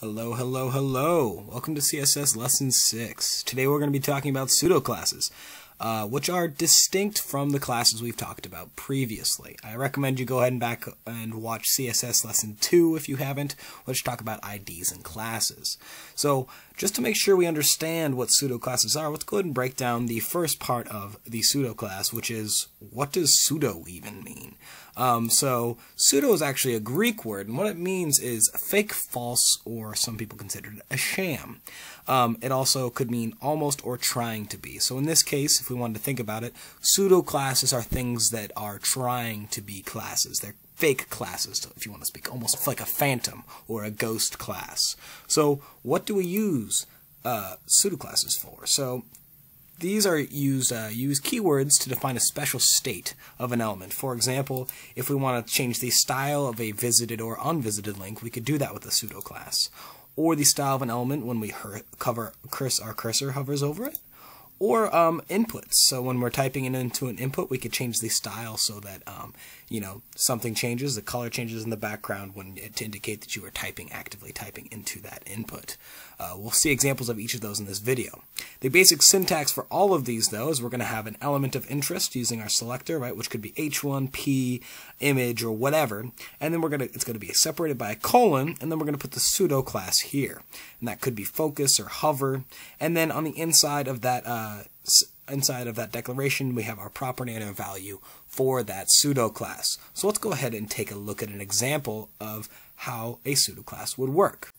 Hello, hello, hello. Welcome to CSS Lesson 6. Today we're going to be talking about pseudoclasses, which are distinct from the classes we've talked about previously. I recommend you go ahead and back and watch CSS Lesson 2 if you haven't, which talk about IDs and classes. So just to make sure we understand what pseudoclasses are, let's go ahead and break down the first part of the pseudoclass, which is, what does pseudo even mean? So pseudo is actually a Greek word, and what it means is fake, false, or some people consider it a sham. It also could mean almost or trying to be. So in this case, if we wanted to think about it, pseudo classes are things that are trying to be classes. They're fake classes, if you want to speak, almost like a phantom or a ghost class. So what do we use pseudo classes for? So these are use keywords to define a special state of an element. For example, if we want to change the style of a visited or unvisited link, we could do that with a pseudo class. Or the style of an element when we our cursor hovers over it. Or inputs. So when we're typing it into an input, we could change the style so that something changes, the color changes in the background to indicate that you are actively typing into that input. We'll see examples of each of those in this video. The basic syntax for all of these, though, is we're going to have an element of interest using our selector, right, which could be h1, p, image, or whatever, and then it's going to be separated by a colon, and then we're going to put the pseudo class here, and that could be focus or hover, and then on the inside of that declaration, we have our property and our value for that pseudo class. So let's go ahead and take a look at an example of how a pseudo class would work.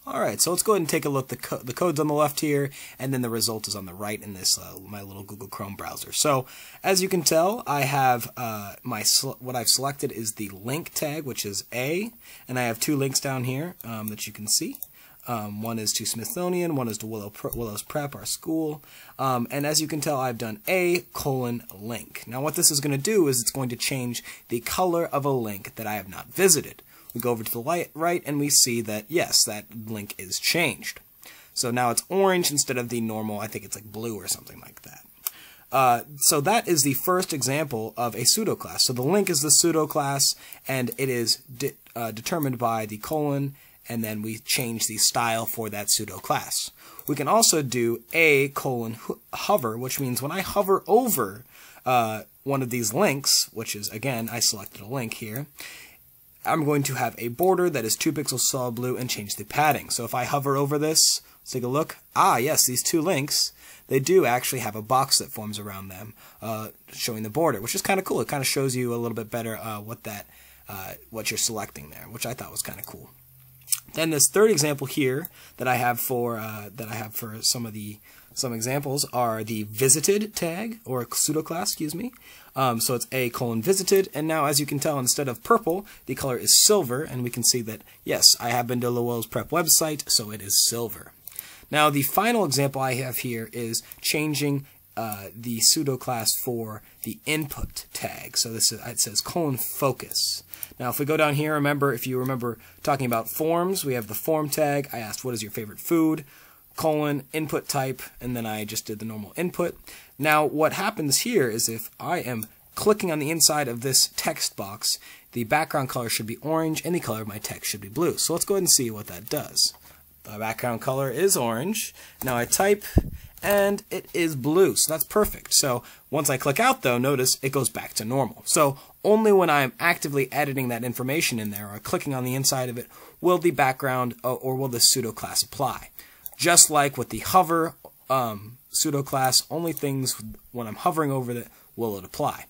Alright, so let's go ahead and take a look. The code's on the left here, and then the result is on the right in this my little Google Chrome browser. So, as you can tell, I have what I've selected is the link tag, which is A, and I have two links down here that you can see. One is to Smithsonian, one is to Willows Prep, our school, and as you can tell, I've done A:link. Now what this is going to do is it's going to change the color of a link that I have not visited. We go over to the right and we see that, yes, that link is changed. So now it's orange instead of the normal, I think it's like blue or something like that. So that is the first example of a pseudo class. So the link is the pseudo class, and it is determined by the colon, and then we change the style for that pseudo class. We can also do A:hover, which means when I hover over one of these links, which is, again, I selected a link here, I'm going to have a border that is 2 pixels solid blue and change the padding. So if I hover over this, let's take a look. Ah, yes, these two links, they do actually have a box that forms around them, showing the border, which is kind of cool. It kind of shows you a little bit better what you're selecting there, which I thought was kind of cool. Then this third example here that I have for some examples are the visited tag, or pseudo class, excuse me. So it's A:visited, and now as you can tell, instead of purple, the color is silver, and we can see that, yes, I have been to the Willows Prep website, so it is silver. Now the final example I have here is changing the pseudo class for the input tag. So it says :focus. Now if we go down here, if you remember talking about forms, we have the form tag. I asked what is your favorite food, :input type, and then I just did the normal input. Now what happens here is if I am clicking on the inside of this text box, the background color should be orange and the color of my text should be blue. So let's go ahead and see what that does. The background color is orange. Now I type, and it is blue, so that's perfect. So once I click out, though, notice it goes back to normal. So only when I'm actively editing that information in there or clicking on the inside of it will the background or will the pseudo class apply. Just like with the hover pseudo class, only things when I'm hovering over it will it apply.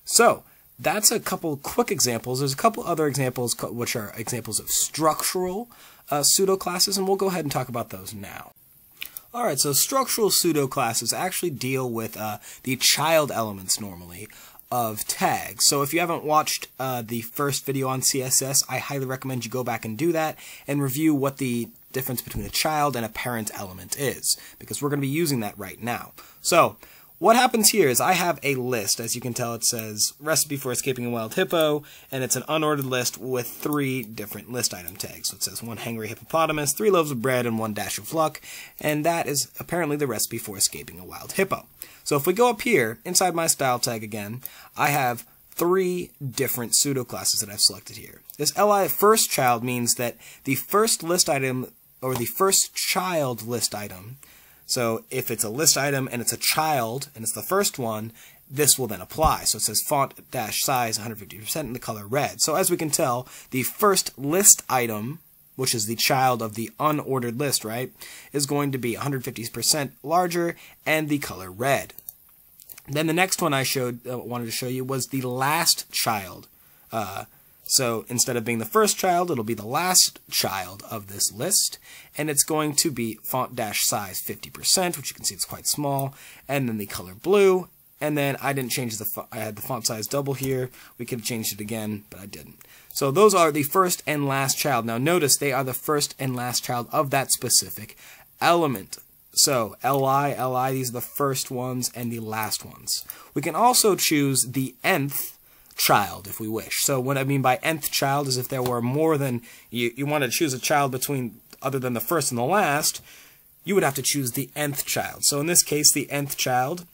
So that's a couple quick examples. There's a couple other examples which are examples of structural pseudo classes, and we'll go ahead and talk about those now. Alright, so structural pseudo classes actually deal with the child elements normally of tags. So if you haven't watched the first video on CSS, I highly recommend you go back and do that and review what the difference between a child and a parent element is, because we're going to be using that right now. So what happens here is I have a list. As you can tell, it says recipe for escaping a wild hippo, and it's an unordered list with 3 different list item tags. So it says 1 hangry hippopotamus, 3 loaves of bread, and 1 dash of luck, and that is apparently the recipe for escaping a wild hippo. So if we go up here, inside my style tag again, I have three different pseudo classes that I've selected here. This li first child means that the first list item, or the first child list item, so if it's a list item and it's a child and it's the first one, this will then apply. So it says font-size 150% and the color red. So as we can tell, the first list item, which is the child of the unordered list, right, is going to be 150% larger and the color red. Then the next one I wanted to show you was the last child. So instead of being the first child, it'll be the last child of this list, and it's going to be font-size 50%, which you can see it's quite small, and then the color blue. And then I didn't change I had the font size double here. We could have changed it again, but I didn't. So those are the first and last child. Now notice they are the first and last child of that specific element. So li, these are the first ones and the last ones. We can also choose the nth child if we wish. So what I mean by nth child is if there were more than, you want to choose a child between other than the first and the last, you would have to choose the nth child. So in this case, the nth child,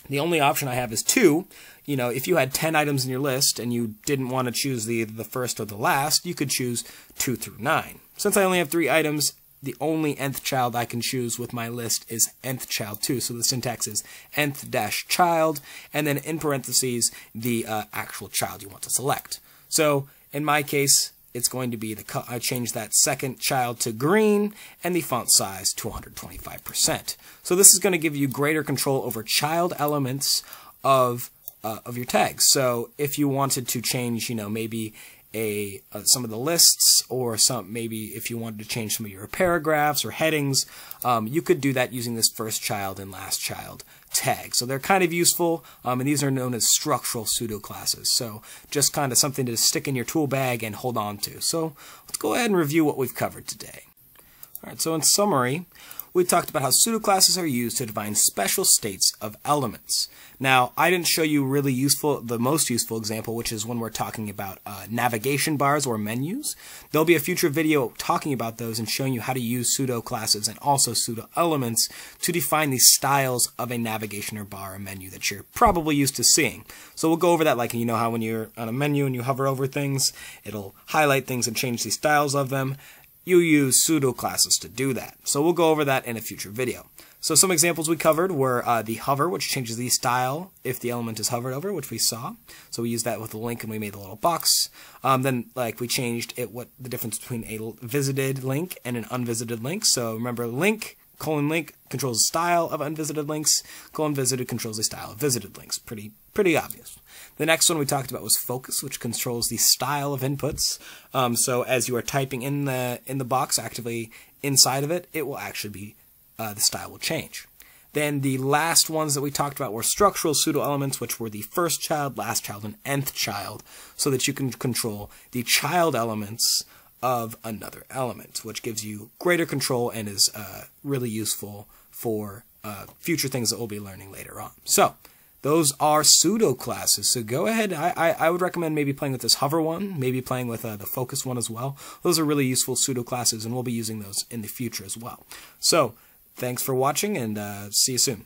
the only option I have is 2. You know, if you had 10 items in your list and you didn't want to choose the first or the last, you could choose 2 through 9. Since I only have 3 items, the only nth child I can choose with my list is nth child 2. So the syntax is nth-child, and then in parentheses, the actual child you want to select. So in my case, it's going to be I changed that second child to green and the font size to 125%. So this is going to give you greater control over child elements of your tags. So if you wanted to change, you know, maybe some of the lists, or maybe if you wanted to change some of your paragraphs or headings, you could do that using this first child and last child tag. So they're kind of useful, and these are known as structural pseudo classes. So just kind of something to stick in your tool bag and hold on to. So let's go ahead and review what we've covered today. All right, so in summary, we talked about how pseudo classes are used to define special states of elements. Now, I didn't show you really the most useful example, which is when we're talking about navigation bars or menus. There'll be a future video talking about those and showing you how to use pseudo classes and also pseudo elements to define the styles of a navigation or bar or menu that you're probably used to seeing. So we'll go over that, like, you know how when you're on a menu and you hover over things, it'll highlight things and change the styles of them. You use pseudo classes to do that. So we'll go over that in a future video. So some examples we covered were the hover, which changes the style if the element is hovered over, which we saw. So we used that with the link and we made the little box. Then we changed what the difference between a visited link and an unvisited link. So remember, link controls the style of unvisited links, visited controls the style of visited links. Pretty obvious. The next one we talked about was focus, which controls the style of inputs. So as you are typing in the box actively inside of it, it will actually be the style will change. Then the last ones that we talked about were structural pseudo elements, which were the first child, last child, and nth child, so that you can control the child elements of another element, which gives you greater control and is really useful for future things that we'll be learning later on. So those are pseudo classes. So go ahead. I would recommend maybe playing with this hover one, maybe playing with the focus one as well. Those are really useful pseudo classes, and we'll be using those in the future as well. So thanks for watching, and see you soon.